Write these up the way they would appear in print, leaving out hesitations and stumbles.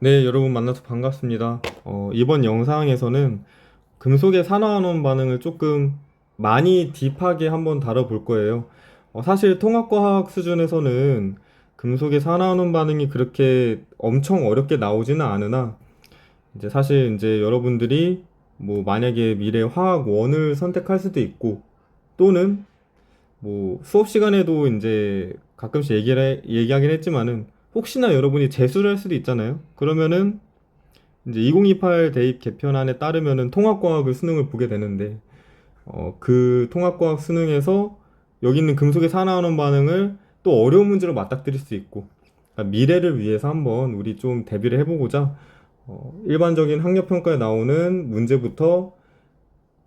네, 여러분 만나서 반갑습니다. 이번 영상에서는 금속의 산화환원 반응을 조금 많이 딥하게 한번 다뤄볼 거예요. 사실 통합과학 수준에서는 금속의 산화환원 반응이 그렇게 엄청 어렵게 나오지는 않으나, 이제 사실 이제 여러분들이 뭐 만약에 미래 화학 원을 선택할 수도 있고, 또는 뭐 수업 시간에도 이제 가끔씩 얘기하긴 했지만은, 혹시나 여러분이 재수를 할 수도 있잖아요. 그러면은 이제 2028 대입 개편안에 따르면은 통합과학을 수능을 보게 되는데, 그 통합과학 수능에서 여기 있는 금속의 산화환원 반응을 또 어려운 문제로 맞닥뜨릴 수 있고, 그러니까 미래를 위해서 한번 우리 좀 대비를 해보고자, 일반적인 학력평가에 나오는 문제부터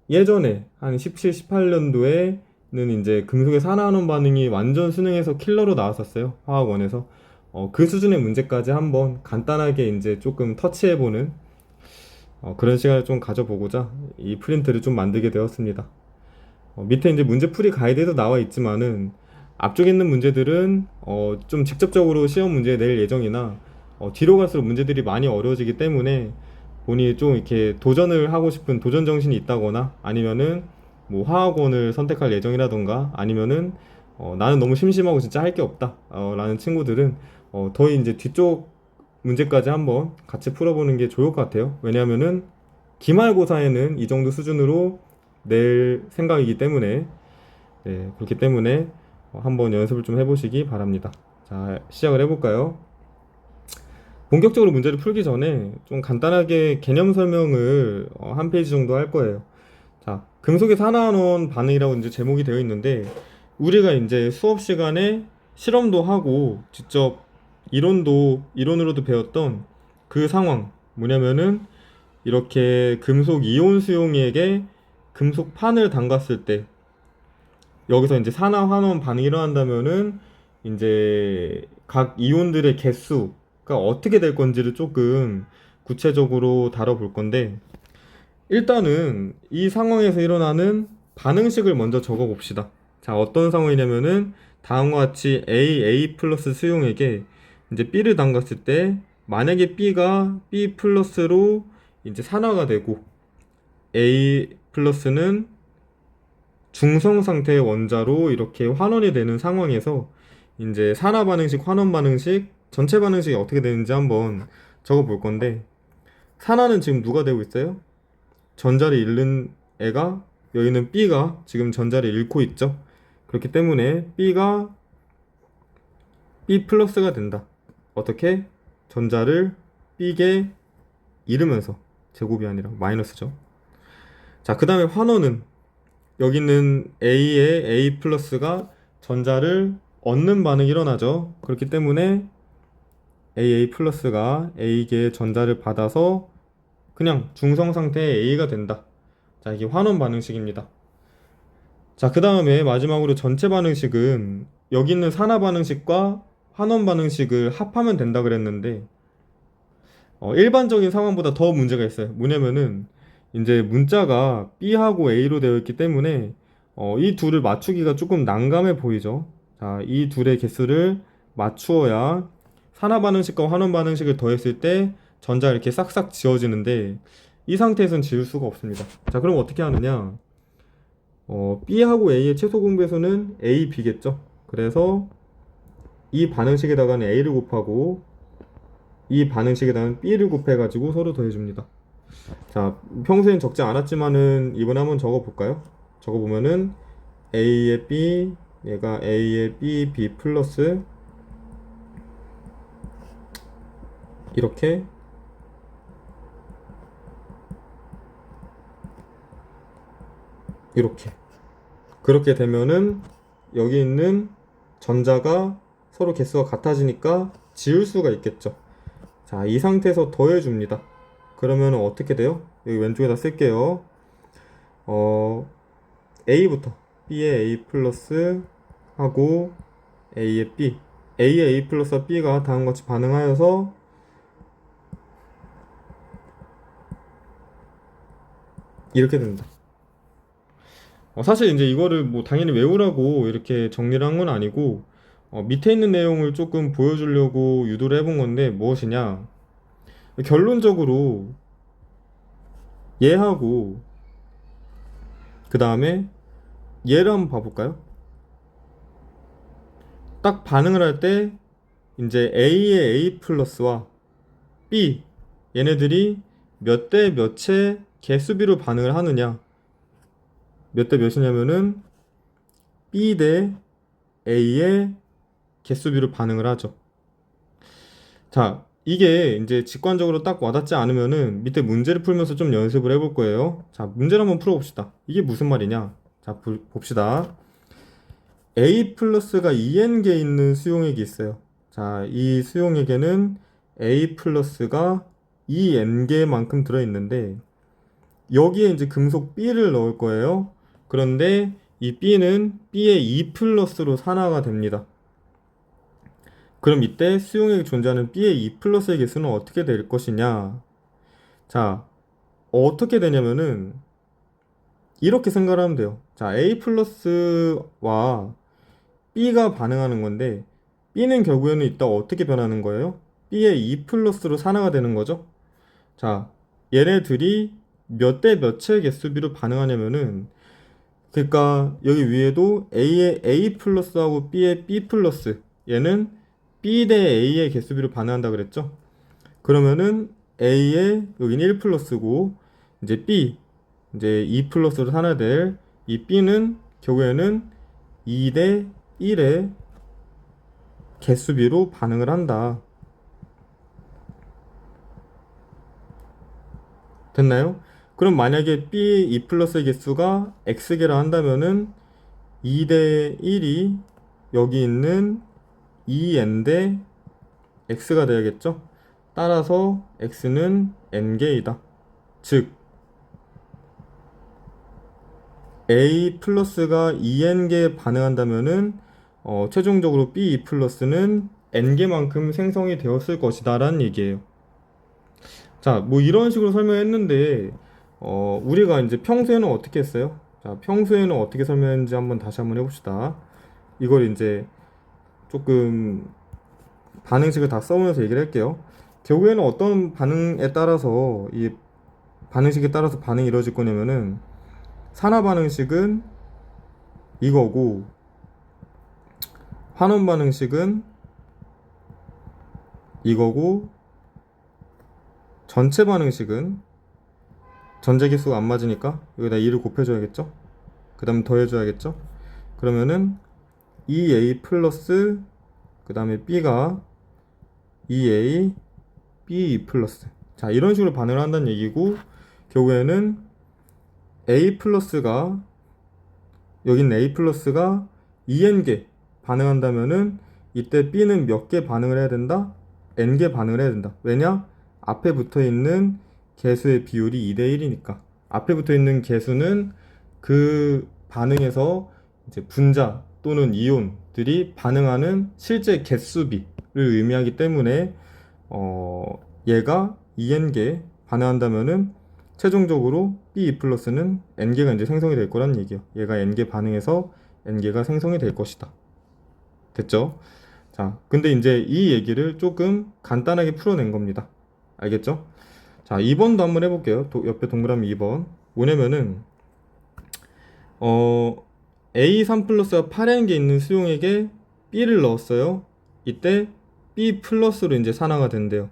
예전에 한 17, 18년도에는 이제 금속의 산화환원 반응이 완전 수능에서 킬러로 나왔었어요. 화학원에서. 그 수준의 문제까지 한번 간단하게 이제 조금 터치해보는 그런 시간을 좀 가져보고자 이 프린트를 좀 만들게 되었습니다. 밑에 이제 문제풀이 가이드에도 나와 있지만은 앞쪽에 있는 문제들은 좀 직접적으로 시험 문제 낼 예정이나 뒤로 갈수록 문제들이 많이 어려워지기 때문에 본인이 좀 이렇게 도전을 하고 싶은 도전 정신이 있다거나, 아니면은 뭐 화학원을 선택할 예정이라던가, 아니면은 나는 너무 심심하고 진짜 할 게 없다 라는 친구들은 더 이제 뒤쪽 문제까지 한번 같이 풀어보는 게 좋을 것 같아요. 왜냐하면은 기말고사에는 이 정도 수준으로 낼 생각이기 때문에, 네, 그렇기 때문에 한번 연습을 좀 해보시기 바랍니다. 자, 시작을 해볼까요? 본격적으로 문제를 풀기 전에 좀 간단하게 개념 설명을 한 페이지 정도 할 거예요. 자, 금속의 산화환원 반응이라고 이제 제목이 되어 있는데, 우리가 이제 수업 시간에 실험도 하고 직접 이론으로도 배웠던 그 상황, 뭐냐면은 이렇게 금속 이온 수용액에 금속판을 담갔을 때, 여기서 이제 산화환원 반응이 일어난다면은 이제 각 이온들의 개수가 어떻게 될 건지를 조금 구체적으로 다뤄볼 건데, 일단은 이 상황에서 일어나는 반응식을 먼저 적어 봅시다. 자, 어떤 상황이냐면은 다음과 같이 A 플러스 수용액에 이제 B를 담갔을 때, 만약에 B가 B 플러스로 이제 산화가 되고 A 플러스는 중성 상태의 원자로 이렇게 환원이 되는 상황에서 이제 산화 반응식, 환원 반응식, 전체 반응식이 어떻게 되는지 한번 적어 볼 건데, 산화는 지금 누가 되고 있어요? 전자를 잃는 애가, 여기는 B가 지금 전자를 잃고 있죠. 그렇기 때문에 B가 B 플러스가 된다. 어떻게? 전자를 B게 잃으면서, 제곱이 아니라 마이너스죠. 자, 그 다음에 환원은 여기는 A에 A 플러스가 전자를 얻는 반응이 일어나죠. 그렇기 때문에 AA 플러스가 A계의 전자를 받아서 그냥 중성 상태의 A가 된다. 자, 이게 환원 반응식입니다. 자, 그 다음에 마지막으로 전체 반응식은 여기 있는 산화 반응식과 환원 반응식을 합하면 된다 그랬는데, 일반적인 상황보다 더 문제가 있어요. 뭐냐면은 이제 문자가 B하고 A로 되어 있기 때문에 이 둘을 맞추기가 조금 난감해 보이죠. 자, 이 둘의 개수를 맞추어야 산화 반응식과 환원 반응식을 더했을 때 전자 이렇게 싹싹 지워지는데, 이 상태에선 지울 수가 없습니다. 자, 그럼 어떻게 하느냐? B하고 A의 최소 공배수는 A, B겠죠. 그래서 이 반응식에다가는 A를 곱하고 이 반응식에다가는 B를 곱해가지고 서로 더해줍니다. 자, 평소엔 적지 않았지만은 이번에 한번 적어볼까요? 적어보면은 A의 B, 얘가 A의 B, B 플러스, 이렇게 이렇게 그렇게 되면은 여기 있는 전자가 서로 개수가 같아지니까 지울 수가 있겠죠. 자, 이 상태에서 더해줍니다. 그러면 어떻게 돼요? 여기 왼쪽에다 쓸게요. 어, A부터 B의 A 플러스 하고 A의 B, A의 A 플러스와 B가 다음과 같이 반응하여서 이렇게 된다. 사실 이제 이거를 뭐 당연히 외우라고 이렇게 정리를 한 건 아니고, 밑에 있는 내용을 조금 보여주려고 유도를 해본 건데, 무엇이냐? 결론적으로 얘하고 그 다음에 얘를 한번 봐볼까요? 딱 반응을 할 때 이제 A의 A 플러스와 B 얘네들이 몇 대 몇의 개수비로 반응을 하느냐, 몇 대 몇이냐면은 B 대 A의 개수비로 반응을 하죠. 자, 이게 이제 직관적으로 딱 와닿지 않으면은 밑에 문제를 풀면서 좀 연습을 해볼 거예요. 자, 문제를 한번 풀어봅시다. 이게 무슨 말이냐? 자, 봅시다. A 플러스가 2n개 있는 수용액이 있어요. 자, 이 수용액에는 A 플러스가 2n개만큼 들어있는데 여기에 이제 금속 B를 넣을 거예요. 그런데 이 B는 B의 2 플러스로 산화가 됩니다. 그럼 이때 수용액에 존재하는 B의 2 플러스의 개수는 어떻게 될 것이냐? 자, 어떻게 되냐면은 이렇게 생각을 하면 돼요. 자, A 플러스와 B가 반응하는 건데 B는 결국에는 이따 어떻게 변하는 거예요? B의 2 플러스로 산화가 되는 거죠. 자, 얘네들이 몇 대 몇의 개수비로 반응하냐면은 그러니까 여기 위에도 A의 A 플러스하고 B의 B 플러스 얘는 B 대 A의 개수비로 반응한다 그랬죠. 그러면은 A의 여기는 1 플러스고 이제 B 이제 2 플러스로 산화될 이 B는 결국에는 2 대 1의 개수비로 반응을 한다. 됐나요? 그럼 만약에 B 2 플러스의 개수가 X개라 한다면은 2 대 1이 여기 있는 2n 대 X가 되야겠죠? 따라서 X는 N개이다. 즉 A 플러스가 2n개 반응한다면은 최종적으로 B2 플러스는 n개만큼 생성이 되었을 것이다 라는 얘기예요. 자, 뭐 이런 식으로 설명했는데 우리가 이제 평소에는 어떻게 했어요? 자, 평소에는 어떻게 설명했는지 다시 한번 해봅시다. 이걸 이제 조금 반응식을 다 써오면서 얘기를 할게요. 결국에는 어떤 반응에 따라서 이 반응식에 따라서 반응이 이루어질 거냐면은 산화 반응식은 이거고 환원 반응식은 이거고 전체 반응식은 전제 개수가 안 맞으니까 여기다 2를 곱해줘야겠죠. 그 다음에 더해줘야겠죠. 그러면은 2a 플러스 그 다음에 b가 2a b 플러스, 자 이런 식으로 반응을 한다는 얘기고 결국에는 a 플러스가 여기 있는 a 플러스가 2n개 반응한다면은 이때 b는 몇 개 반응을 해야 된다? n개 반응을 해야 된다. 왜냐? 앞에 붙어 있는 개수의 비율이 2대 1이니까. 앞에 붙어 있는 개수는 그 반응에서 이제 분자 또는 이온들이 반응하는 실제 개수비를 의미하기 때문에 얘가 2n개 반응한다면은 최종적으로 B2 플러스는 n개가 이제 생성이 될 거란 얘기예요. 얘가 n개 반응해서 n개가 생성이 될 것이다. 됐죠? 자, 근데 이제 이 얘기를 조금 간단하게 풀어낸 겁니다. 알겠죠? 자, 2번도 한번 해볼게요. 옆에 동그라미 2번. 뭐냐면은, A3 플러스가 8n개 있는 수용액에 B를 넣었어요. 이때 B 플러스로 이제 산화가 된대요.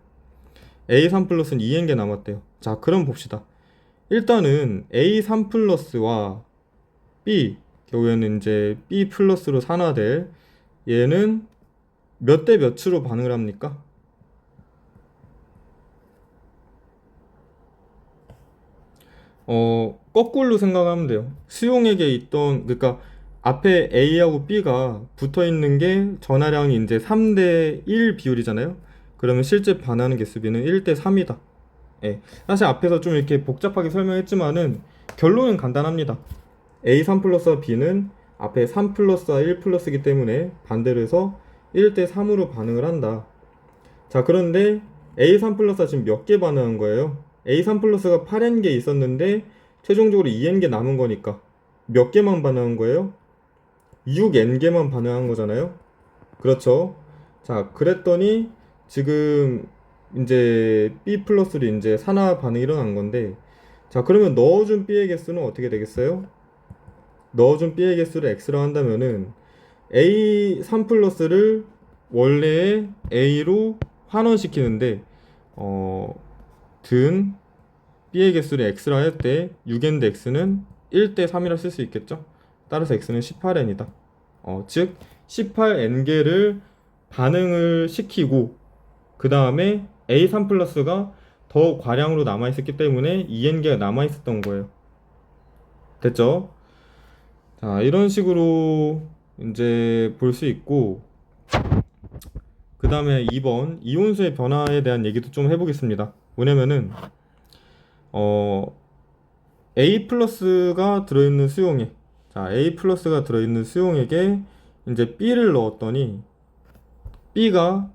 A3 플러스는 2n개 남았대요. 자, 그럼 봅시다. 일단은 A3 플러스와 B, 결국에는 이제 B 플러스로 산화될 얘는 몇 대 몇으로 반응을 합니까? 거꾸로 생각하면 돼요. 수용액에 있던, 그러니까 앞에 A하고 B가 붙어 있는 게 전하량이 이제 3대 1 비율이잖아요. 그러면 실제 반응하는 개수비는 1대 3이다. 예. 사실 앞에서 좀 이렇게 복잡하게 설명했지만은 결론은 간단합니다. A3 플러스와 B는 앞에 3 플러스와 1 플러스이기 때문에 반대로 해서 1대 3으로 반응을 한다. 자, 그런데 A3 플러스가 지금 몇 개 반응한 거예요? A3 플러스가 8n개 있었는데 최종적으로 2n개 남은 거니까 몇 개만 반응한 거예요? 6n개만 반응한 거잖아요. 그렇죠. 자, 그랬더니 지금 이제 B 플러스로 이제 산화 반응이 일어난 건데, 자, 그러면 넣어준 B의 개수는 어떻게 되겠어요? 넣어준 B의 개수를 X로 한다면은 A3 플러스를 원래의 A로 환원시키는데, 어, 든 B의 개수를 X로 할 때 6n 대 X는 1대 3이라 쓸 수 있겠죠? 따라서 X는 18n이다. 즉 18n개를 반응을 시키고 그 다음에 A3 플러스가 더 과량으로 남아있었기 때문에 2n개가 남아있었던 거예요. 됐죠? 자, 이런 식으로 이제 볼 수 있고, 그 다음에 2번 이온수의 변화에 대한 얘기도 좀 해보겠습니다. 뭐냐면은 어, A 플러스가 들어있는 수용액, 자, A 플러스가 들어있는 수용액에 이제 B를 넣었더니 B가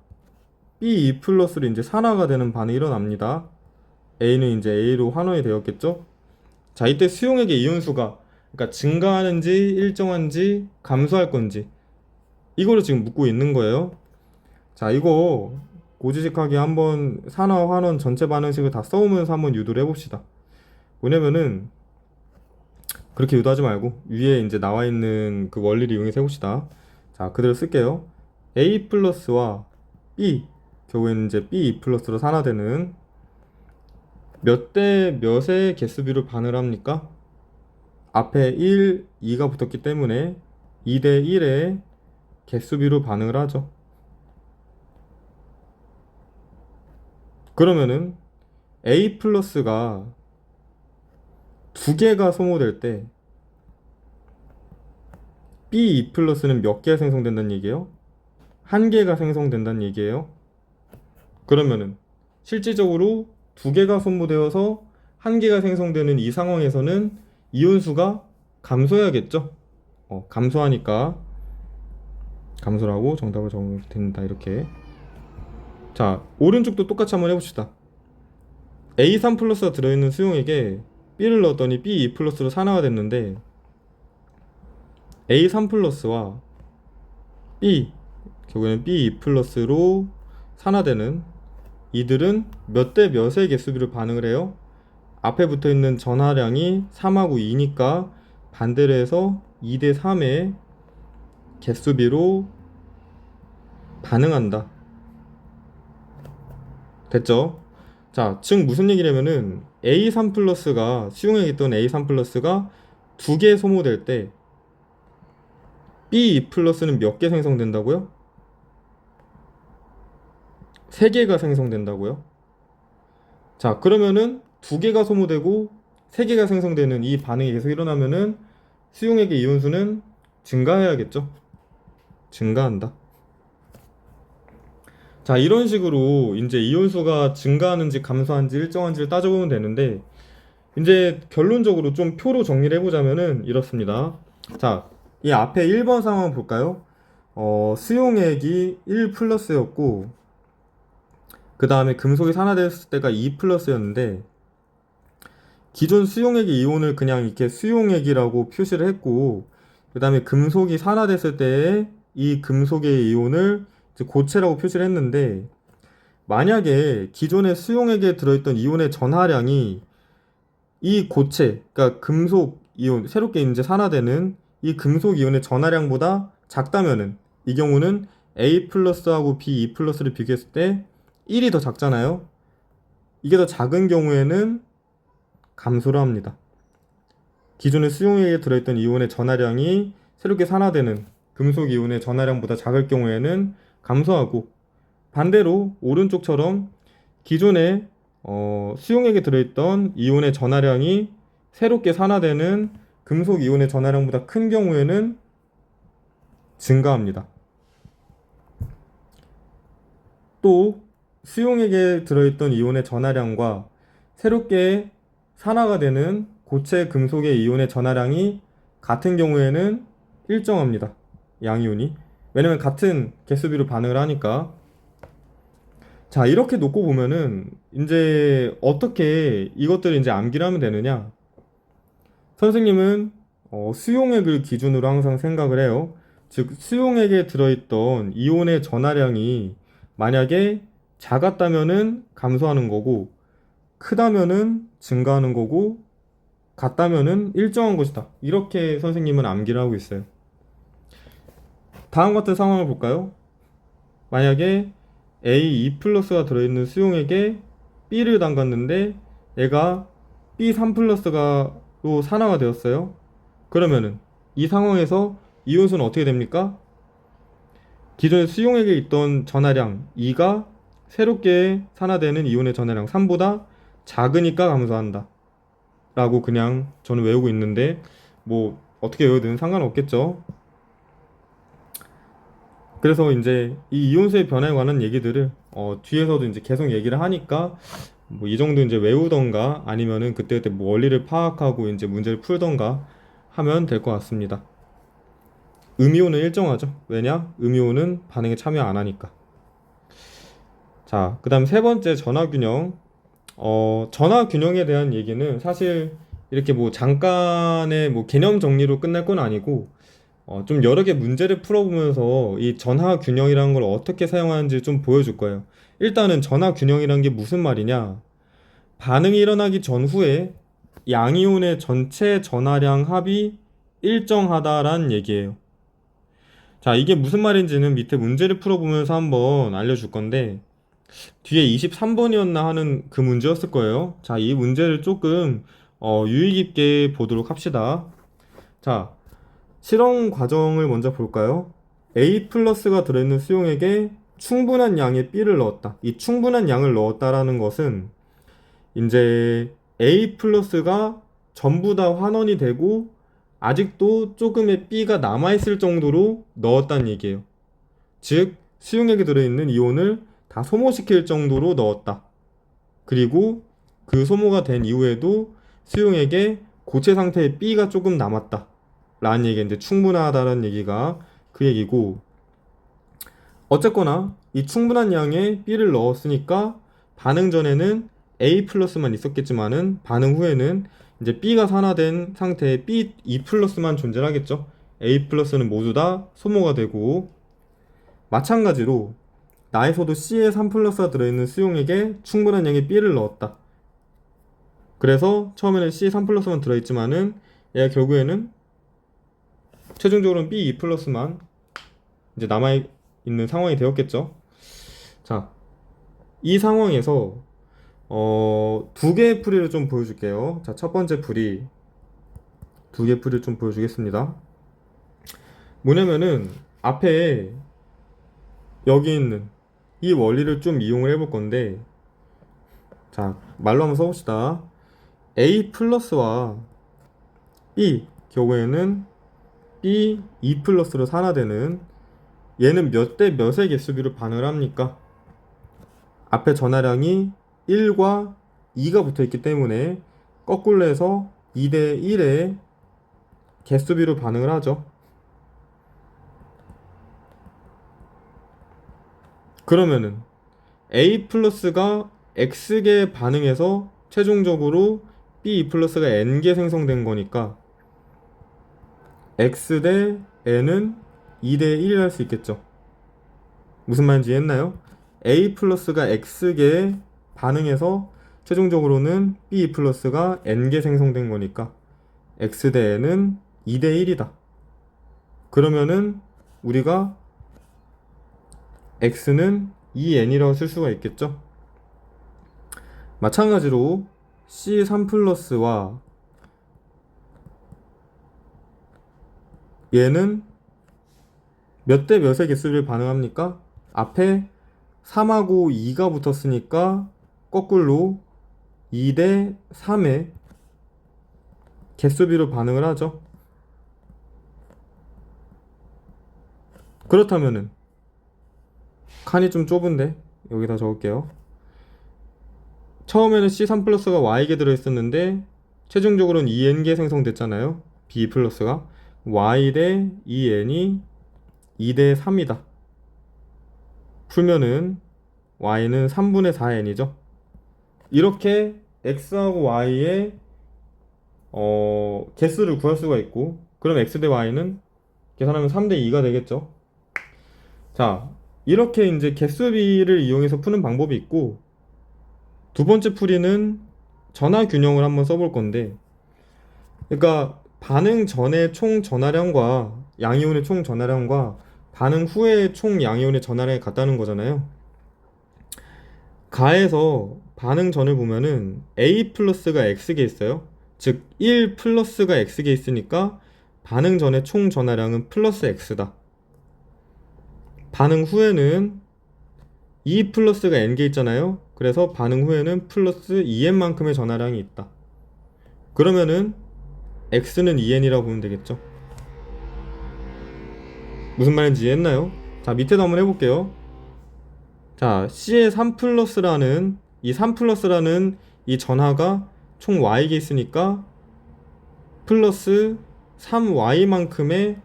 B2 플러스로 이제 산화가 되는 반응이 일어납니다. A는 이제 A로 환원이 되었겠죠? 자, 이때 수용액의 이온수가 그러니까 증가하는지 일정한지 감소할 건지 이거를 지금 묻고 있는 거예요. 자, 이거 고지식하게 한번 산화, 환원 전체 반응식을 다 써오면서 한번 유도를 해봅시다. 뭐냐면은 그렇게 유도하지 말고 위에 이제 나와 있는 그 원리를 이용해서 해봅시다. 자, 그대로 쓸게요. A 플러스와 B, 결국에는 이제 B 플러스로 산화되는 몇 대 몇의 개수비로 반응을 합니까? 앞에 1, 2가 붙었기 때문에 2대 1의 개수비로 반응을 하죠. 그러면은 A 플러스가 두 개가 소모될 때 B2 플러스는 몇 개가 생성된다는 얘기예요? 한 개가 생성된다는 얘기예요. 그러면은 실질적으로 두 개가 소모되어서 한 개가 생성되는 이 상황에서는 이온수가 감소해야겠죠? 감소하니까 감소라고 정답을 적으면 된다. 이렇게. 자, 오른쪽도 똑같이 한번 해봅시다. A3 플러스가 들어있는 수용액에 B를 넣었더니 B2 플러스로 산화가 됐는데 A3 플러스와 B, 결국에는 B2 플러스로 산화되는 이들은 몇 대 몇의 개수비로 반응을 해요? 앞에 붙어있는 전하량이 3하고 2니까 반대로 해서 2대 3의 개수비로 반응한다. 됐죠? 자, 즉 무슨 얘기냐면은 A3 플러스가 수용액에 있던 A3 플러스가 두 개 소모될 때 B2 플러스는 몇 개 생성된다고요? 3개가 생성된다고요? 자, 그러면은 두 개가 소모되고 세 개가 생성되는 이 반응이 계속 일어나면은 수용액의 이온수는 증가해야겠죠? 증가한다. 자, 이런 식으로 이제 이온수가 증가하는지 감소하는지 일정한지를 따져보면 되는데, 이제 결론적으로 좀 표로 정리를 해보자면은 이렇습니다. 자, 이 앞에 1번 상황 볼까요? 수용액이 1 플러스였고, 그 다음에 금속이 산화됐을 때가 2 플러스였는데, 기존 수용액의 이온을 그냥 이렇게 수용액이라고 표시를 했고, 그 다음에 금속이 산화됐을 때에 이 금속의 이온을 이제 고체라고 표시를 했는데, 만약에 기존의 수용액에 들어있던 이온의 전하량이 이 고체, 그러니까 금속 이온, 새롭게 이제 산화되는 이 금속 이온의 전하량보다 작다면은, 이 경우는 A 플러스하고 B2 플러스를 비교했을 때 1이 더 작잖아요. 이게 더 작은 경우에는 감소를 합니다. 기존의 수용액에 들어있던 이온의 전하량이 새롭게 산화되는 금속 이온의 전하량보다 작을 경우에는 감소하고, 반대로 오른쪽처럼 기존의 수용액에 들어있던 이온의 전하량이 새롭게 산화되는 금속 이온의 전하량보다 큰 경우에는 증가합니다. 또 수용액에 들어있던 이온의 전하량과 새롭게 산화가 되는 고체 금속의 이온의 전하량이 같은 경우에는 일정합니다. 양이온이. 왜냐면 같은 개수비로 반응을 하니까. 자, 이렇게 놓고 보면은 이제 어떻게 이것들을 이제 암기를 하면 되느냐? 선생님은 수용액을 기준으로 항상 생각을 해요. 즉 수용액에 들어있던 이온의 전하량이 만약에 작았다면은 감소하는 거고, 크다면은 증가하는 거고, 같다면은 일정한 것이다. 이렇게 선생님은 암기를 하고 있어요. 다음 같은 상황을 볼까요? 만약에 A2 플러스가 들어있는 수용액에 B를 담갔는데 얘가 B3 플러스가로 산화가 되었어요. 그러면은 이 상황에서 이온수는 어떻게 됩니까? 기존의 수용액에 있던 전하량 2가 새롭게 산화되는 이온의 전하량 3보다 작으니까 감소한다 라고 그냥 저는 외우고 있는데, 뭐 어떻게 외우든 상관없겠죠. 그래서 이제 이 이온수의 변화에 관한 얘기들을 뒤에서도 이제 계속 얘기를 하니까 뭐 이 정도 이제 외우던가 아니면은 그때그때 뭐 원리를 파악하고 이제 문제를 풀던가 하면 될 것 같습니다. 음이온은 일정하죠. 왜냐? 음이온은 반응에 참여 안 하니까. 자, 그 다음 세 번째 전하균형. 전하균형에 대한 얘기는 사실 이렇게 뭐 잠깐의 뭐 개념 정리로 끝날 건 아니고, 좀 여러 개 문제를 풀어보면서 이 전하균형이라는 걸 어떻게 사용하는지 좀 보여줄 거예요. 일단은 전하균형이라는 게 무슨 말이냐? 반응이 일어나기 전후에 양이온의 전체 전하량 합이 일정하다라는 얘기예요. 자, 이게 무슨 말인지는 밑에 문제를 풀어보면서 한번 알려줄 건데, 뒤에 23번이었나 하는 그 문제였을 거예요. 자, 이 문제를 조금 유의 깊게 보도록 합시다. 자, 실험 과정을 먼저 볼까요? A 플러스가 들어있는 수용액에 충분한 양의 B를 넣었다. 이 충분한 양을 넣었다라는 것은 이제 A 플러스가 전부 다 환원이 되고 아직도 조금의 B가 남아있을 정도로 넣었다는 얘기예요. 즉, 수용액에 들어있는 이온을 다 소모시킬 정도로 넣었다. 그리고 그 소모가 된 이후에도 수용액에 고체 상태의 B가 조금 남았다 라는 얘기인데, 충분하다는 얘기가 그 얘기고, 어쨌거나 이 충분한 양의 B를 넣었으니까 반응 전에는 A 플러스만 있었겠지만은 반응 후에는 이제 B가 산화된 상태의 B2 플러스만 존재하겠죠. A 플러스는 모두 다 소모가 되고, 마찬가지로 나에서도 C에 3 플러스가 들어있는 수용액에 충분한 양의 B를 넣었다. 그래서 처음에는 C 3 플러스만 들어있지만은 얘가 결국에는 최종적으로는 B2 플러스만 이제 남아있는 상황이 되었겠죠. 자, 이 상황에서 두 개의 풀이를 좀 보여줄게요. 자, 첫 번째 풀이, 두 개의 풀이를 좀 보여주겠습니다. 뭐냐면은 앞에 여기 있는 이 원리를 좀 이용을 해볼 건데, 자, 말로 한번 써봅시다. A 플러스와 B 경우에는 B2 플러스로 산화되는, 얘는 몇 대 몇의 개수비로 반응을 합니까? 앞에 전하량이 1과 2가 붙어 있기 때문에 거꾸로 해서 2대 1의 개수비로 반응을 하죠. 그러면은 A 플러스가 X개 반응해서 최종적으로 B 플러스가 N개 생성된 거니까 X 대 N은 2대 1이 할 수 있겠죠. 무슨 말인지 이해했나요? A 플러스가 X개 반응해서 최종적으로는 B 플러스가 N개 생성된 거니까 X 대 N은 2대 1이다. 그러면은 우리가 X는 2N이라고 쓸 수가 있겠죠. 마찬가지로 C3 플러스와 얘는 몇 대 몇의 개수를 반응합니까? 앞에 3하고 2가 붙었으니까 거꾸로 2대 3의 개수비로 반응을 하죠. 그렇다면은 칸이 좀 좁은데 여기다 적을게요. 처음에는 C3 플러스가 Y개 들어있었는데 최종적으로는 2N개 생성됐잖아요. B 플러스가 Y 대 2N이 2대 3이다. 풀면은 Y는 3분의 4N이죠. 이렇게 X하고 Y의 개수를 구할 수가 있고, 그럼 X 대 Y는 계산하면 3대 2가 되겠죠. 자, 이렇게 이제 개수비를 이용해서 푸는 방법이 있고, 두 번째 풀이는 전하 균형을 한번 써볼 건데, 그러니까 반응 전의 총 전하량과 양이온의 총 전하량과 반응 후의 총 양이온의 전하량이 같다는 거잖아요. 가에서 반응 전을 보면은 A 플러스가 X개 있어요. 즉 1 플러스가 X개 있으니까 반응 전의 총 전하량은 플러스 X다. 반응 후에는 2 플러스가 N개 있잖아요. 그래서 반응 후에는 플러스 2N만큼의 전하량이 있다. 그러면은 X는 2N이라고 보면 되겠죠. 무슨 말인지 이해했나요? 자, 밑에도 한번 해볼게요. 자, C의 3 플러스라는 이 전하가 총 Y개 있으니까 플러스 3Y만큼의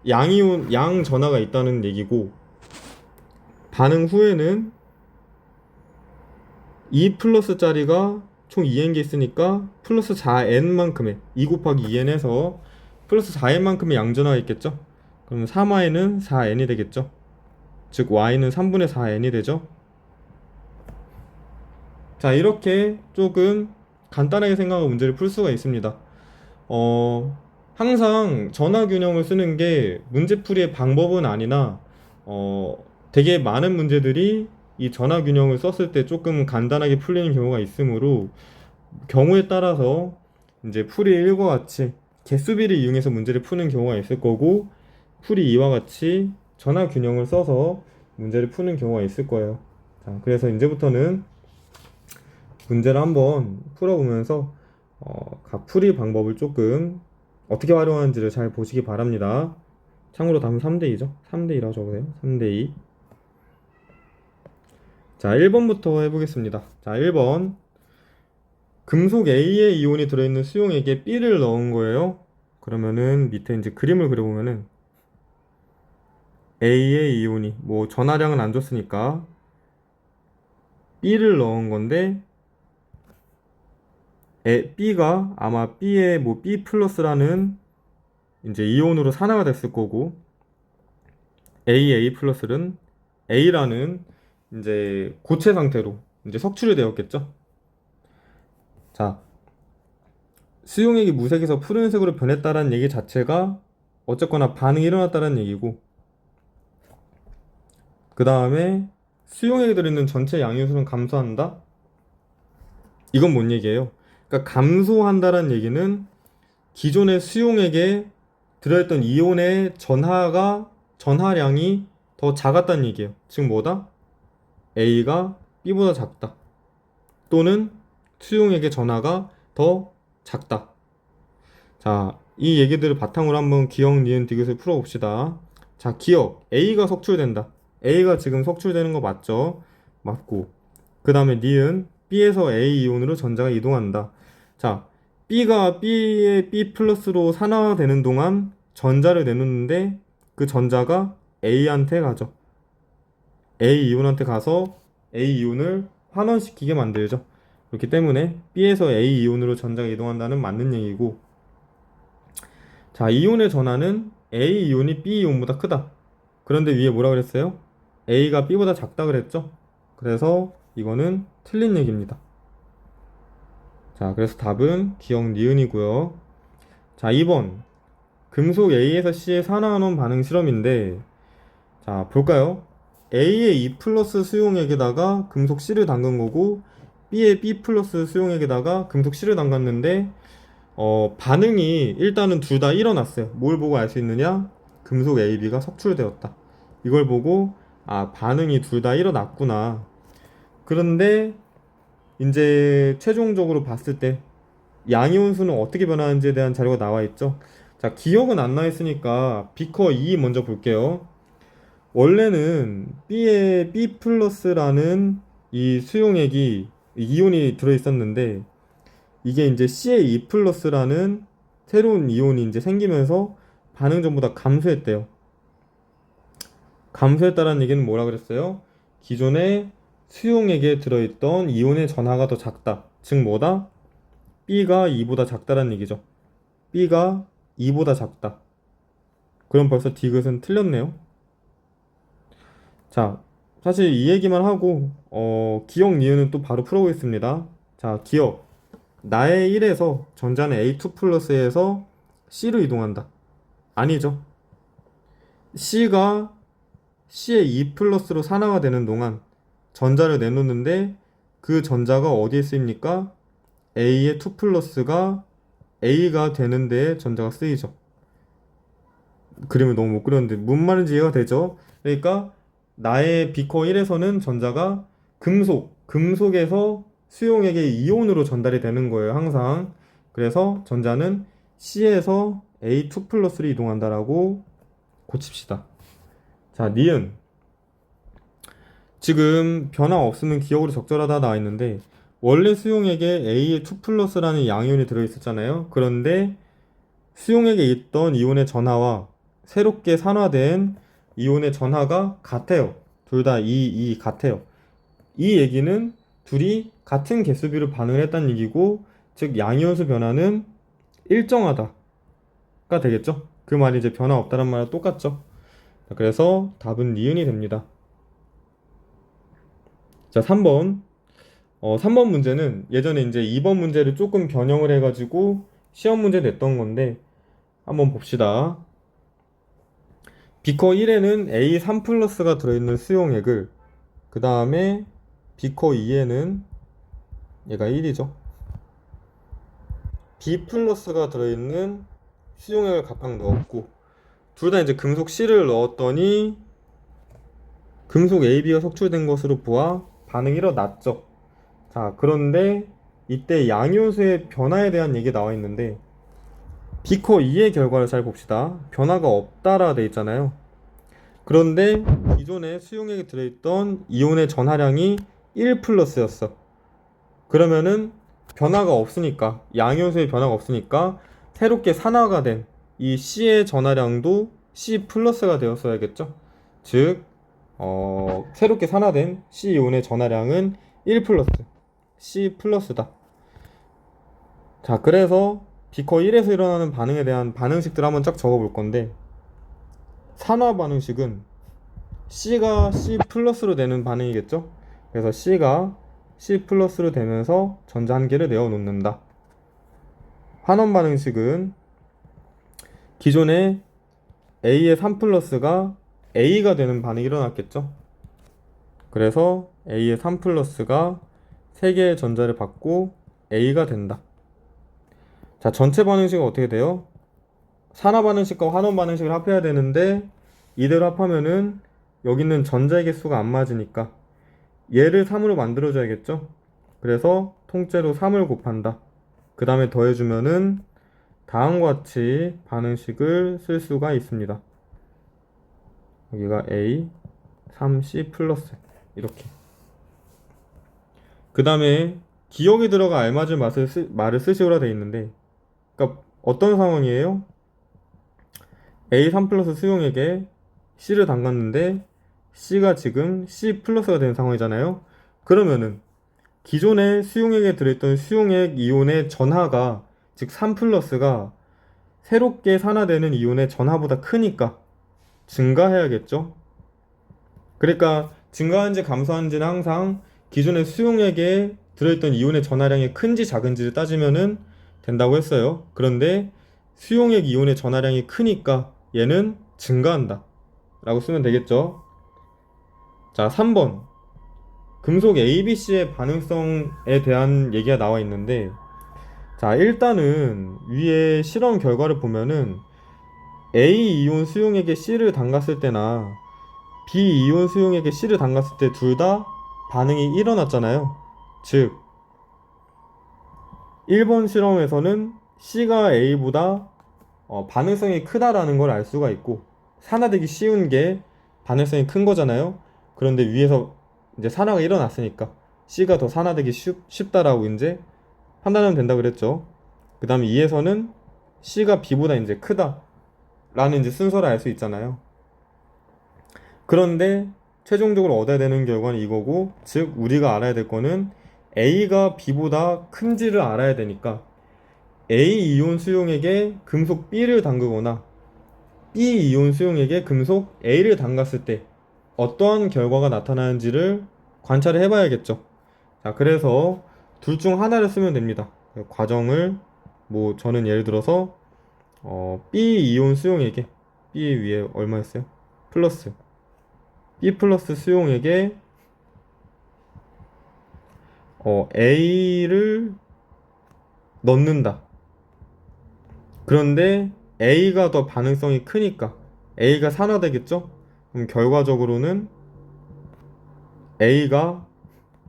양 전하가 있다는 얘기고, 반응 후에는 2 플러스 짜리가 총 2N개 있으니까 플러스 4N만큼의 2 곱하기 2N 해서 플러스 4N만큼의 양전하가 있겠죠. 그러면 3Y는 4N이 되겠죠. 즉 Y는 3분의 4N이 되죠. 자, 이렇게 조금 간단하게 생각하고 문제를 풀 수가 있습니다. 항상 전화균형을 쓰는 게 문제풀이의 방법은 아니나, 되게 많은 문제들이 이 전화균형을 썼을 때 조금 간단하게 풀리는 경우가 있으므로, 경우에 따라서 이제 풀이 1과 같이 개수비를 이용해서 문제를 푸는 경우가 있을 거고, 풀이 2와 같이 전화균형을 써서 문제를 푸는 경우가 있을 거예요. 자, 그래서 이제부터는 문제를 한번 풀어보면서 각 풀이 방법을 조금 어떻게 활용하는지를 잘 보시기 바랍니다. 참고로 답은 3대2죠. 3대2라고 적으세요. 3대2. 자, 1번부터 해보겠습니다. 자, 1번. 금속 A의 이온이 들어있는 수용액에 B를 넣은 거예요. 그러면은 밑에 이제 그림을 그려보면은 A의 이온이, 뭐 전하량은 안 줬으니까 B를 넣은 건데, B가 아마 B의 뭐 B 플러스라는 이제 이온으로 산화가 됐을 거고, A 플러스는 A라는 이제 고체 상태로 이제 석출이 되었겠죠. 자, 수용액이 무색에서 푸른색으로 변했다는 얘기 자체가 어쨌거나 반응이 일어났다는 얘기고, 그 다음에 수용액에 들어있는 전체 양이온수는 감소한다? 이건 뭔 얘기예요? 그러니까 감소한다는 얘기는 기존의 수용액에 들어있던 이온의 전하량이 더 작았다는 얘기예요. 즉 뭐다? A가 B보다 작다. 또는 수용액의 전하가 더 작다. 자, 이 얘기들을 바탕으로 한번 기억, 니은, 디귿을 풀어봅시다. 자, 기억. A가 석출된다. A가 지금 석출되는 거 맞죠? 맞고. 그 다음에 니은. B에서 A 이온으로 전자가 이동한다. 자, B가 B의 B 플러스로 산화되는 동안 전자를 내놓는데 그 전자가 A한테 가죠. A 이온한테 가서 A 이온을 환원시키게 만들죠. 그렇기 때문에 B에서 A 이온으로 전자가 이동한다는 맞는 얘기고, 자, 이온의 전하는 A 이온이 B 이온보다 크다. 그런데 위에 뭐라 그랬어요? A가 B보다 작다 그랬죠? 그래서 이거는 틀린 얘기입니다. 자, 그래서 답은 기억 니은이고요. 자, 2번. 금속 A에서 C의 산화환원 반응 실험인데, 자, 볼까요? A의 E 플러스 수용액에다가 금속 C를 담근 거고, B의 B 플러스 수용액에다가 금속 C를 담갔는데, 반응이 일단은 둘 다 일어났어요. 뭘 보고 알 수 있느냐? 금속 AB가 석출되었다. 이걸 보고, 아, 반응이 둘 다 일어났구나. 그런데, 이제 최종적으로 봤을 때, 양이온수는 어떻게 변하는지에 대한 자료가 나와 있죠. 자, 기억은 안 나 있으니까 비커 2 먼저 볼게요. 원래는 B에 B 플러스라는 이 수용액이 이온이 들어 있었는데, 이게 이제 C에 E 플러스라는 새로운 이온이 이제 생기면서 반응 전보다 감소했대요. 감소했다는 얘기는 뭐라 그랬어요? 기존에 수용액에 들어있던 이온의 전하가 더 작다. 즉 뭐다? B가 E보다 작다는 얘기죠. B가 E보다 작다. 그럼 벌써 디귿은 틀렸네요. 자, 사실 이 얘기만 하고 기억 니은은 또 바로 풀어보겠습니다. 자, 기억. 나의 1에서 전자는 A2 플러스에서 C로 이동한다. 아니죠. C가 C의 2 플러스로 산화가 되는 동안 전자를 내놓는데 그 전자가 어디에 쓰입니까? A의 2 플러스가 A가 되는 데에 전자가 쓰이죠. 그림을 너무 못 그렸는데 뭔 말인지 이해가 되죠? 그러니까 나의 비커 1에서는 전자가 금속에서 수용액의 이온으로 전달이 되는 거예요, 항상. 그래서 전자는 C에서 A2 플러스로 이동한다라고 고칩시다. 자, 니은. 지금 변화 없으면 기억으로 적절하다 나와 있는데 원래 수용액에 A의 2 플러스라는 양이온이 들어있었잖아요. 그런데 수용액에 있던 이온의 전하와 새롭게 산화된 이온의 전하가 같아요. 둘 다 같아요. 이 얘기는 둘이 같은 개수비로 반응을 했다는 얘기고, 즉 양이온수 변화는 일정하다가 되겠죠. 그 말이 이제 변화 없다는 말과 똑같죠. 그래서 답은 니은이 됩니다. 자, 3번. 3번 문제는 예전에 이제 2번 문제를 조금 변형을 해가지고 시험 문제 냈던 건데 한번 봅시다. 비커 1에는 A3 플러스가 들어있는 수용액을, 그 다음에 비커 2에는 얘가 1이죠. B 플러스가 들어있는 수용액을 각각 넣었고, 둘 다 이제 금속 C를 넣었더니 금속 AB가 석출된 것으로 보아 반응이 일어났죠. 자, 그런데 이때 양이온수의 변화에 대한 얘기가 나와 있는데 비커 2의 결과를 잘 봅시다. 변화가 없다라 돼 있잖아요. 그런데 기존에 수용액에 들어있던 이온의 전하량이 1 플러스였어. 그러면은 변화가 없으니까, 양이온수의 변화가 없으니까 새롭게 산화가 된 이 C의 전하량도 C 플러스가 되었어야겠죠. 즉 새롭게 산화된 C 이온의 전하량은 1 플러스, C 플러스다. 자, 그래서 비커 1에서 일어나는 반응에 대한 반응식들 한번 쫙 적어볼 건데, 산화 반응식은 C가 C 플러스로 되는 반응이겠죠? 그래서 C가 C 플러스로 되면서 전자 한 개를 내어 놓는다. 환원 반응식은 기존에 A의 3 플러스가 A가 되는 반응이 일어났겠죠? 그래서 A의 3 플러스가 3개의 전자를 받고 A가 된다. 자, 전체 반응식은 어떻게 돼요? 산화 반응식과 환원 반응식을 합해야 되는데 이대로 합하면은 여기 있는 전자의 개수가 안 맞으니까 얘를 3으로 만들어줘야겠죠? 그래서 통째로 3을 곱한다. 그 다음에 더해주면은 다음과 같이 반응식을 쓸 수가 있습니다. 여기가 A, 3C 플러스 이렇게. 그 다음에 기억에 들어가 알맞은 말을 쓰시오라 되어 있는데, 그러니까 어떤 상황이에요? A3 플러스 수용액에 C를 담갔는데 C가 지금 C 플러스가 된 상황이잖아요. 그러면은 기존에 수용액에 들어있던 수용액 이온의 전하가, 즉 3 플러스가 새롭게 산화되는 이온의 전하보다 크니까 증가해야겠죠. 그러니까 증가한지 감소한지는 항상 기존의 수용액에 들어있던 이온의 전하량이 큰지 작은지를 따지면은 된다고 했어요. 그런데 수용액 이온의 전하량이 크니까 얘는 증가한다 라고 쓰면 되겠죠. 자, 3번. 금속 ABC의 반응성에 대한 얘기가 나와 있는데, 자, 일단은 위에 실험 결과를 보면은 A 이온 수용액에 C를 담갔을 때나 B 이온 수용액에 C를 담갔을 때 둘 다 반응이 일어났잖아요. 즉 1번 실험에서는 C가 A보다 반응성이 크다라는 걸 알 수가 있고, 산화되기 쉬운 게 반응성이 큰 거잖아요. 그런데 위에서 이제 산화가 일어났으니까 C가 더 산화되기 쉽다라고 이제 판단하면 된다 그랬죠. 그 다음에 2에서는 C가 B보다 이제 크다 라는 이제 순서를 알 수 있잖아요. 그런데 최종적으로 얻어야 되는 결과는 이거고, 즉 우리가 알아야 될 거는 A가 B보다 큰지를 알아야 되니까 A 이온 수용액에 금속 B를 담그거나 B 이온 수용액에 금속 A를 담갔을 때 어떠한 결과가 나타나는지를 관찰을 해봐야겠죠. 자, 그래서 둘 중 하나를 쓰면 됩니다. 과정을 뭐 저는 예를 들어서 B 이온 수용액에 B 위에 얼마였어요? 플러스 B 플러스 수용액에 A를 넣는다. 그런데 A가 더 반응성이 크니까 A가 산화되겠죠? 그럼 결과적으로는 A가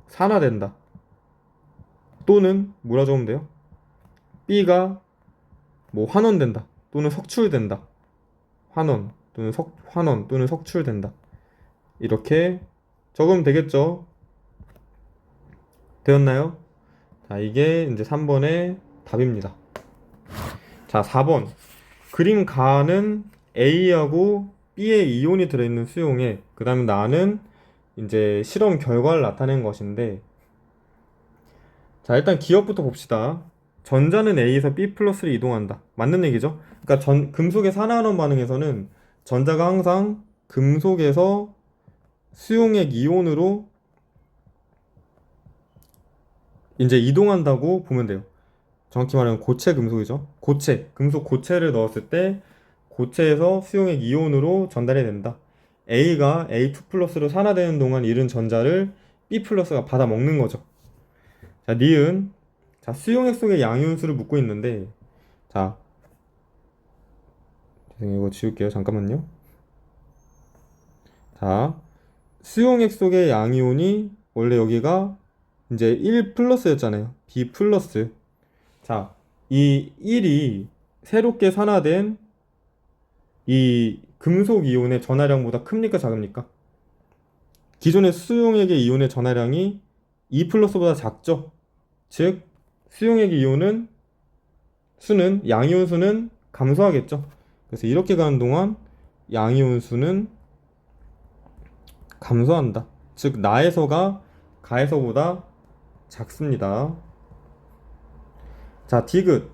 산화된다. 또는 뭐라 적으면 돼요? B가 뭐 환원된다. 또는 석출된다. 환원 또는 석출된다. 이렇게 적으면 되겠죠? 되었나요? 자, 이게 이제 3번의 답입니다. 자, 4번. 그림 가는 A하고 B의 이온이 들어있는 수용액. 그 다음에 나는 이제 실험 결과를 나타낸 것인데, 자, 일단 기억부터 봅시다. 전자는 A에서 B 플러스를 이동한다. 맞는 얘기죠? 그러니까 금속의 산화환원 반응에서는 전자가 항상 금속에서 수용액 이온으로 이제 이동한다고 보면 돼요. 정확히 말하면 고체 금속이죠. 금속 고체를 넣었을 때 고체에서 수용액 이온으로 전달이 된다. A가 A2 플러스로 산화되는 동안 잃은 전자를 B 플러스가 받아 먹는 거죠. 자, 니은. 자, 수용액 속의 양이온수를 묻고 있는데, 자, 죄송해요. 이거 지울게요. 잠깐만요. 자, 수용액 속의 양이온이 원래 여기가 이제 1 플러스였잖아요. B 플러스. 자, 이 1이 새롭게 산화된 이 금속 이온의 전하량보다 큽니까, 작습니까? 기존의 수용액의 이온의 전하량이 2 플러스보다 작죠. 즉, 수용액의 이온은 양이온 수는 감소하겠죠. 그래서 이렇게 가는 동안 양이온 수는 감소한다. 즉, 나에서가 가에서보다 작습니다. 자, 디귿.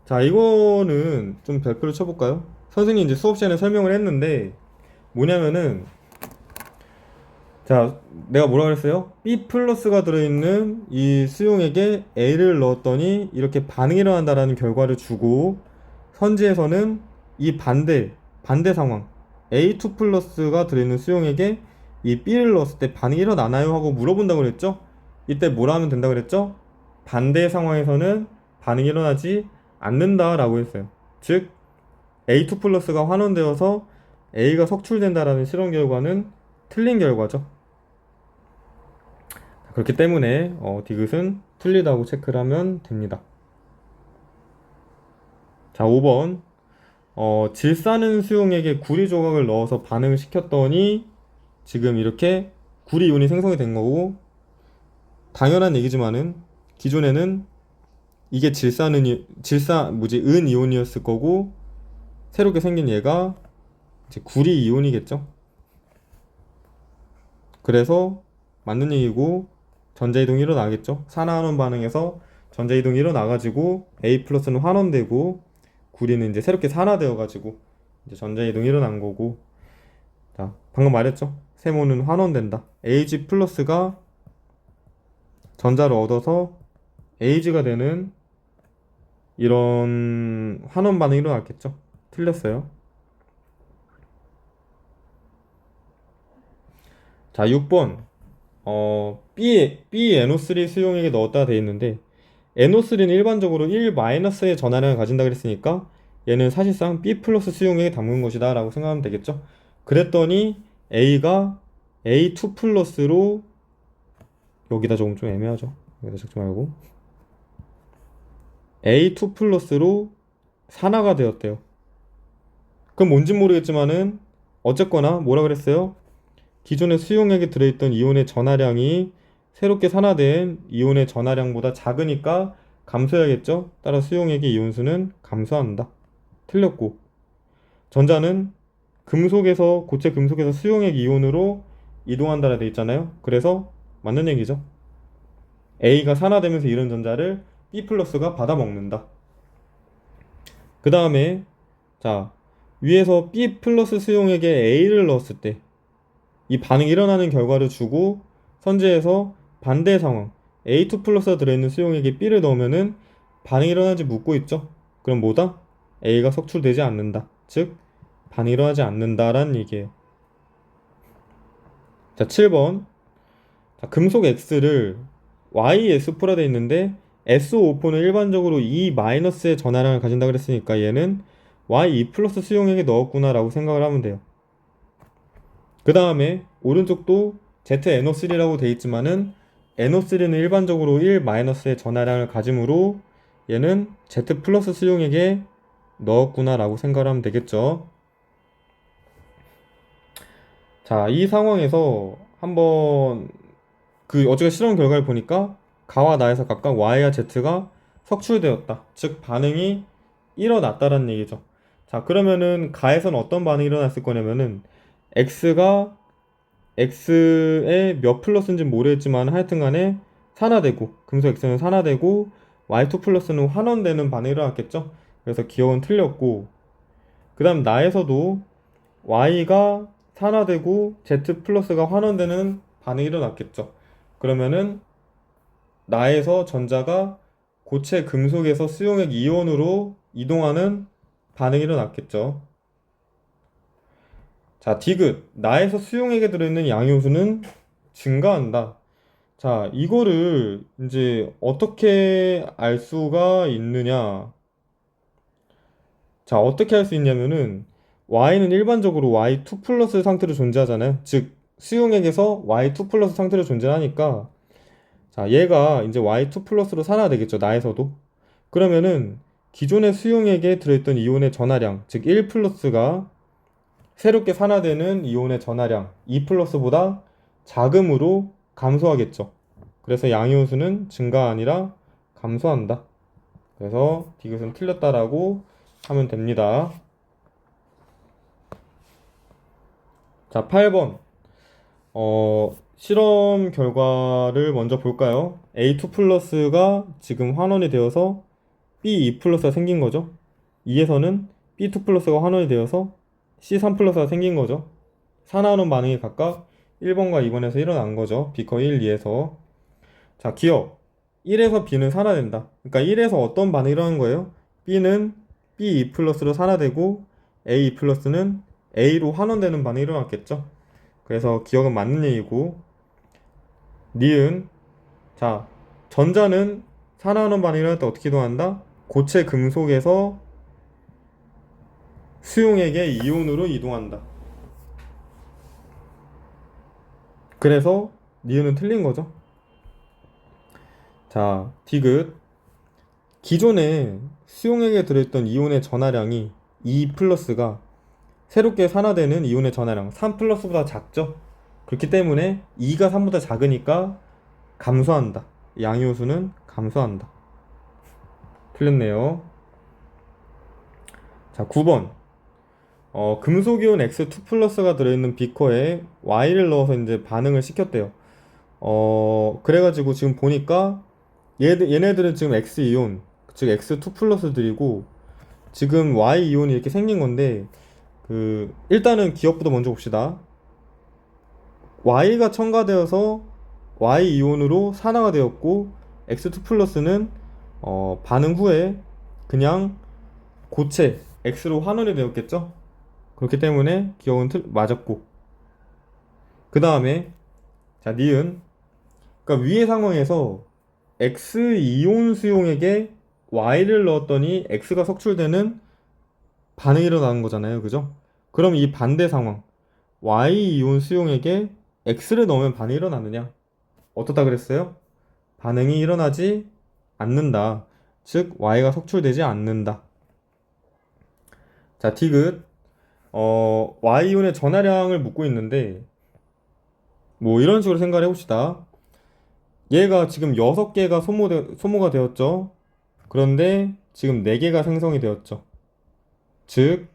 자, 이거는 좀 별표를 쳐볼까요? 선생님이 이제 수업 시간에 설명을 했는데, 뭐냐면은, 자, 내가 뭐라 그랬어요? B 플러스가 들어있는 이 수용액에 A를 넣었더니 이렇게 반응이 일어난다라는 결과를 주고, 선지에서는 이 반대 상황, A2 플러스가 들어있는 수용액에 이 B를 넣었을 때 반응이 일어나나요? 하고 물어본다고 그랬죠? 이때 뭐라 하면 된다고 그랬죠? 반대 상황에서는 반응이 일어나지 않는다라고 했어요. 즉, A2 플러스가 환원되어서 A가 석출된다라는 실험 결과는 틀린 결과죠. 그렇기 때문에 디귿은 틀리다고 체크를 하면 됩니다. 자, 5번. 질 싸는 수용액에 구리 조각을 넣어서 반응을 시켰더니 지금 이렇게 구리 이온이 생성이 된 거고, 당연한 얘기지만은 기존에는 이게 은 이온이었을 거고, 새롭게 생긴 얘가 이제 구리 이온이겠죠. 그래서 맞는 얘기고 전자이동이 일어나겠죠. 산화환원 반응에서 전자이동이 일어나가지고 A 플러스는 환원되고 구리는 이제 새롭게 산화되어가지고 이제 전자이동이 일어난 거고, 자, 방금 말했죠. 세모는 환원된다. Ag 플러스가 전자를 얻어서 Ag가 되는 이런 환원 반응이 일어났겠죠. 틀렸어요. 자, 6번. BNO3 수용액에 넣었다 돼 있는데, NO3는 일반적으로 1-의 전하량을 가진다 그랬으니까 얘는 사실상 B 플러스 수용액에 담근 것이다 라고 생각하면 되겠죠. 그랬더니 A가 A2 플러스로, 여기다 조금 좀 애매하죠. 여기다 적지 말고 A2 플러스로 산화가 되었대요. 그럼 뭔진 모르겠지만은 어쨌거나 뭐라 그랬어요? 기존의 수용액에 들어있던 이온의 전하량이 새롭게 산화된 이온의 전하량보다 작으니까 감소해야겠죠? 따라 수용액의 이온수는 감소한다. 틀렸고, 전자는 고체 금속에서 수용액 이온으로 이동한다라 돼 있잖아요. 그래서 맞는 얘기죠. A가 산화되면서 이런 전자를 B 플러스가 받아먹는다. 그 다음에 자, 위에서 B 플러스 수용액에 A를 넣었을 때 이 반응이 일어나는 결과를 주고 선제해서 반대 상황 A2 플러스가 들어있는 수용액에 B를 넣으면은 반응이 일어나지 묻고 있죠. 그럼 뭐다? A가 석출되지 않는다. 즉 반응이 일어나지 않는다라는 얘기예요. 자, 7번. 자, 금속 X를 YS포라 되어 있는데 SO4는 일반적으로 E-의 전하량을 가진다 그랬으니까 얘는 Y2 플러스 수용액에 넣었구나 라고 생각을 하면 돼요. 그 다음에 오른쪽도 ZNO3라고 되어 있지만은 NO3는 일반적으로 1-의 전하량을 가지므로 얘는 Z 플러스 수용액에 넣었구나 라고 생각을 하면 되겠죠. 자, 이 상황에서 한번 어제가 실험 결과를 보니까 가와 나에서 각각 Y와 Z가 석출되었다. 즉 반응이 일어났다라는 얘기죠. 자, 그러면은 가에서는 어떤 반응이 일어났을 거냐면은 X가 X에 몇 플러스인지 모르겠지만 하여튼 간에 산화되고 금속 X는 산화되고 Y2 플러스는 환원되는 반응이 일어났겠죠. 그래서 기억은 틀렸고 그 다음 나에서도 Y가 산화되고 Z 플러스가 환원되는 반응이 일어났겠죠. 그러면은 나에서 전자가 고체 금속에서 수용액 이온으로 이동하는 반응이 일어났겠죠. 자, 디귿. 나에서 수용액에 들어있는 양효수는 증가한다. 자, 이거를 이제 어떻게 알 수가 있느냐? 자, 어떻게 할 수 있냐면은 Y는 일반적으로 Y2 플러스 상태로 존재하잖아요. 즉, 수용액에서 Y2 플러스 상태로 존재하니까 자, 얘가 이제 Y2 플러스로 산화되겠죠. 나에서도. 그러면은 기존의 수용액에 들어있던 이온의 전하량, 즉 1 플러스가 새롭게 산화되는 이온의 전하량 2 플러스보다 작음으로 감소하겠죠. 그래서 양이온수는 증가 아니라 감소한다. 그래서 디귿은 틀렸다라고 하면 됩니다. 자, 8번. 실험 결과를 먼저 볼까요? A2 플러스가 지금 환원이 되어서 B2 플러스가 생긴 거죠. 2에서는 B2 플러스가 환원이 되어서 C3 플러스가 생긴 거죠. 산화하는 반응이 각각 1번과 2번에서 일어난 거죠. B커 1, 2에서. 자, 기억. 1에서 B는 산화된다. 그러니까 1에서 어떤 반응이 일어나는 거예요? B는 B2 플러스로 산화되고 A2 플러스는 A로 환원되는 반응이 일어났겠죠. 그래서 기억은 맞는 얘기고 니은 자 전자는 산화하는 반응이 일어날 때 어떻게 이동한다? 고체 금속에서 수용액의 이온으로 이동한다. 그래서 니은은 틀린 거죠. 자, 디귿 기존에 수용액에 들어있던 이온의 전하량이 2 플러스가 새롭게 산화되는 이온의 전하량 3 플러스보다 작죠. 그렇기 때문에 2가 3보다 작으니까 감소한다. 양이온수는 감소한다. 틀렸네요. 자, 9번. 금속이온 X2 플러스가 들어있는 비커에 Y를 넣어서 이제 반응을 시켰대요. 그래가지고 지금 보니까 얘네들은 지금 X이온, 즉 X2 플러스들이고 지금 Y이온이 이렇게 생긴 건데 일단은 기억부터 먼저 봅시다. Y가 첨가되어서 Y이온으로 산화가 되었고 X2 플러스는 반응 후에 그냥 고체 X로 환원이 되었겠죠? 그렇기 때문에 기억은 맞았고 그 다음에 자 니은 그러니까 위의 상황에서 X이온 수용액에 Y를 넣었더니 X가 석출되는 반응이 일어나는 거잖아요. 그죠? 그럼 이 반대 상황 Y이온 수용액에 X를 넣으면 반응이 일어나느냐? 어떻다 그랬어요? 반응이 일어나지 않는다. 즉 Y가 석출되지 않는다. 자, 디귿 Y이온의 전하량을 묻고 있는데 뭐 이런 식으로 생각을 해봅시다. 얘가 지금 6개가 소모가 되었죠. 그런데 지금 4개가 생성이 되었죠. 즉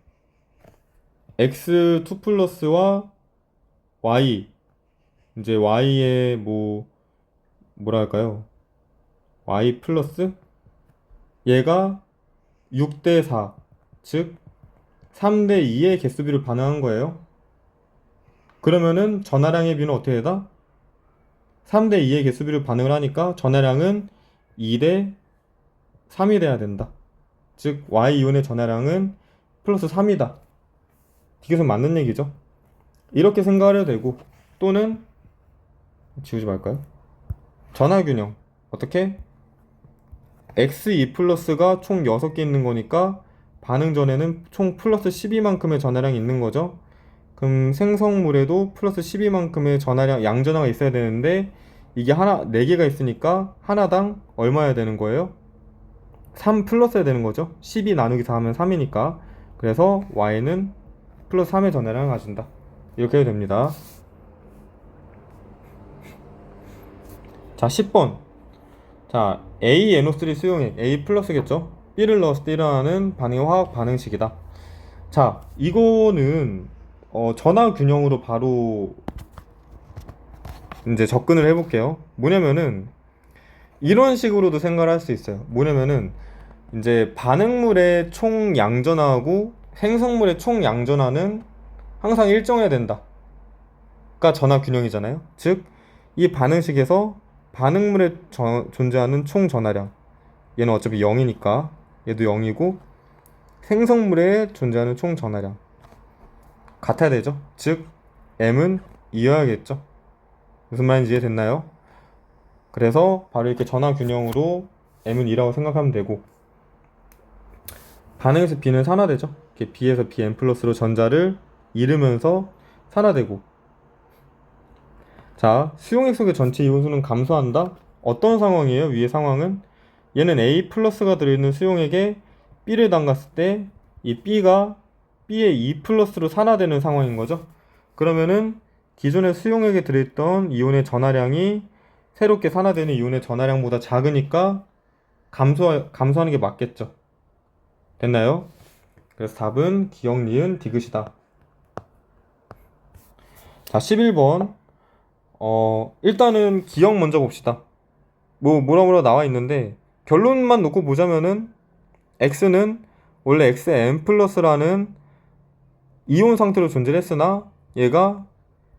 X2 플러스와 Y 이제 Y의 뭐랄까요? Y 플러스 얘가 6대 4 즉 3대 2의 개수비를 반응한 거예요. 그러면은 전하량의 비는 어떻게 되다? 3대 2의 개수비로 반응을 하니까 전하량은 2대 3이 돼야 된다. 즉 Y이온의 전하량은 플러스 3이다. 이것은 맞는 얘기죠. 이렇게 생각을 해도 되고, 또는 지우지 말까요? 전하균형 어떻게? X2 플러스가 총 6개 있는 거니까 반응 전에는 총 플러스 12만큼의 전하량이 있는 거죠. 그럼 생성물에도 플러스 12만큼의 전하량 양전하가 있어야 되는데 이게 4개가 있으니까 하나당 얼마야 되는 거예요? 3 플러스 해야 되는 거죠. 12 나누기 4 하면 3이니까. 그래서 Y는 플러스 3의 전하량을 가진다. 이렇게 해도 됩니다. 자, 10번. 자, ANO3 수용액 A 플러스겠죠? B를 넣었을 때 일어나는 반응의 화학 반응식이다. 자, 이거는 전하 균형으로 바로 이제 접근을 해볼게요. 뭐냐면은 이런 식으로도 생각을 할 수 있어요. 뭐냐면은 이제 반응물의 총 양전하고 생성물의 총 양전하는 항상 일정해야 된다. 가 전하 균형이잖아요. 즉, 이 반응식에서 반응물에 존재하는 총 전하량, 얘는 어차피 0이니까 얘도 0이고, 생성물에 존재하는 총 전하량 같아야 되죠. 즉 M은 2여야겠죠. 무슨 말인지 이해됐나요? 그래서 바로 이렇게 전하 균형으로 M은 2라고 생각하면 되고, 반응에서 B는 산화되죠. 이렇게 B에서 Bn 플러스로 전자를 잃으면서 산화되고. 자, 수용액 속의 전체 이온수는 감소한다? 어떤 상황이에요? 위의 상황은 얘는 A 플러스가 들어있는 수용액에 B를 담갔을 때 이 B가 B의 E 플러스로 산화되는 상황인 거죠. 그러면은 기존의 수용액에 들어있던 이온의 전하량이 새롭게 산화되는 이온의 전하량보다 작으니까 감소하는 게 맞겠죠. 됐나요? 그래서 답은 기역, 니은, 디귿이다. 자, 11번. 일단은 기억 먼저 봅시다. 뭐라 나와 있는데 결론만 놓고 보자면은 X는 원래 XM 플러스라는 이온 상태로 존재했으나 얘가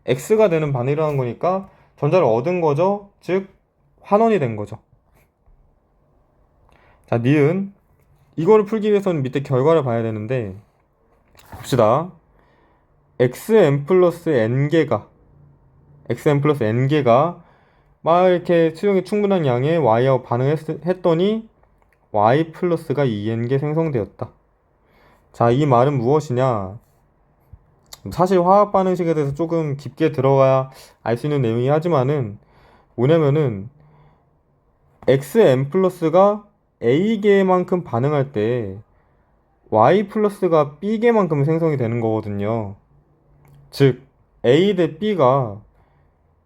X가 되는 반응이 일어난 거니까 전자를 얻은 거죠. 즉 환원이 된 거죠. 자, 니은. 이거를 풀기 위해서는 밑에 결과를 봐야 되는데 봅시다. XM 플러스 N개가 막 이렇게 수용이 충분한 양의 Y하고 반응했더니 Y 플러스가 2N개 생성되었다. 자, 이 말은 무엇이냐? 사실 화학 반응식에 대해서 조금 깊게 들어가야 알 수 있는 내용이 하지만은 뭐냐면은 XM 플러스가 A개만큼 반응할 때 Y 플러스가 B개만큼 생성이 되는 거거든요. 즉 A 대 B가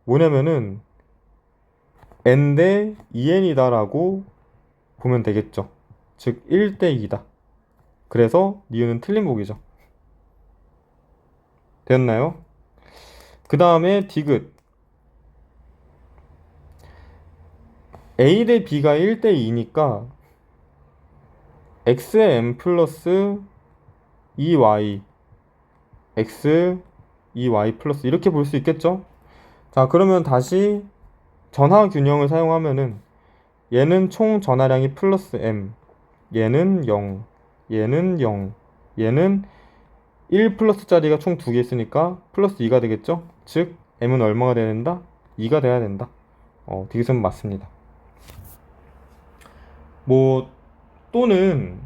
뭐냐면은 N 대 2N이다 라고 보면 되겠죠. 즉 1 대 2다. 그래서 니은은 틀린 보기죠. 되었나요? 그 다음에 디귿. A 대 B가 1 대 2니까 XM 플러스 2Y X 2Y 플러스 이렇게 볼 수 있겠죠? 자, 그러면 다시 전하 균형을 사용하면은 얘는 총 전하량이 플러스 M, 얘는 0, 얘는 0, 얘는 1 플러스 짜리가 총 2개 있으니까 플러스 2가 되겠죠? 즉 M은 얼마가 돼야 된다? 2가 돼야 된다. 디귿은 맞습니다. 뭐 또는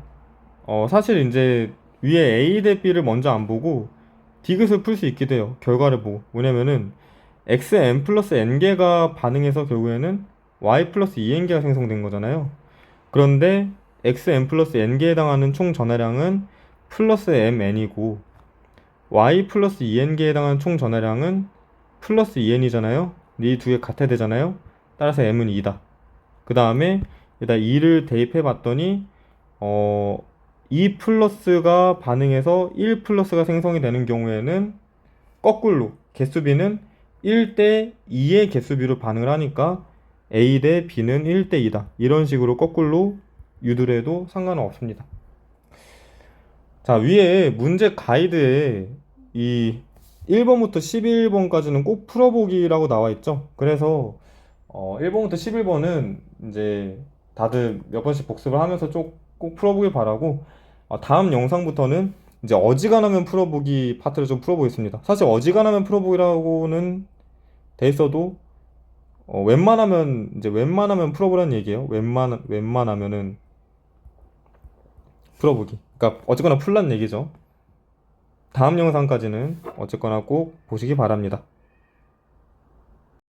사실 이제 위에 A 대 B를 먼저 안 보고 디귿을 풀 수 있기도 해요. 결과를 보고. 뭐냐면은 XM 플러스 N개가 반응해서 결국에는 Y 플러스 2N개가 생성된 거잖아요. 그런데 XM 플러스 N개에 해당하는 총 전하량은 플러스 MN이고 Y 플러스 2N개에 해당하는 총 전하량은 플러스 2N이잖아요. 이 두 개 같아야 되잖아요. 따라서 M은 2다. 그 다음에 여기다 2를 대입해 봤더니 2 플러스가 반응해서 1 플러스가 생성이 되는 경우에는 거꾸로 개수비는 1 대 2의 개수비로 반응을 하니까 A 대 B는 1 대 2다. 이런 식으로 거꾸로 유도해도 상관은 없습니다. 자, 위에 문제 가이드에 이 1번부터 11번까지는 꼭 풀어보기라고 나와 있죠. 그래서 1번부터 11번은 이제 다들 몇 번씩 복습을 하면서 꼭 풀어보길 바라고, 다음 영상부터는 이제 어지간하면 풀어보기 파트를 좀 풀어보겠습니다. 사실 어지간하면 풀어보기라고는 돼 있어도 웬만하면 풀어보라는 얘기예요. 웬만하면은 풀어보기. 그러니까 어쨌거나 풀란 얘기죠. 다음 영상까지는 어쨌거나 꼭 보시기 바랍니다.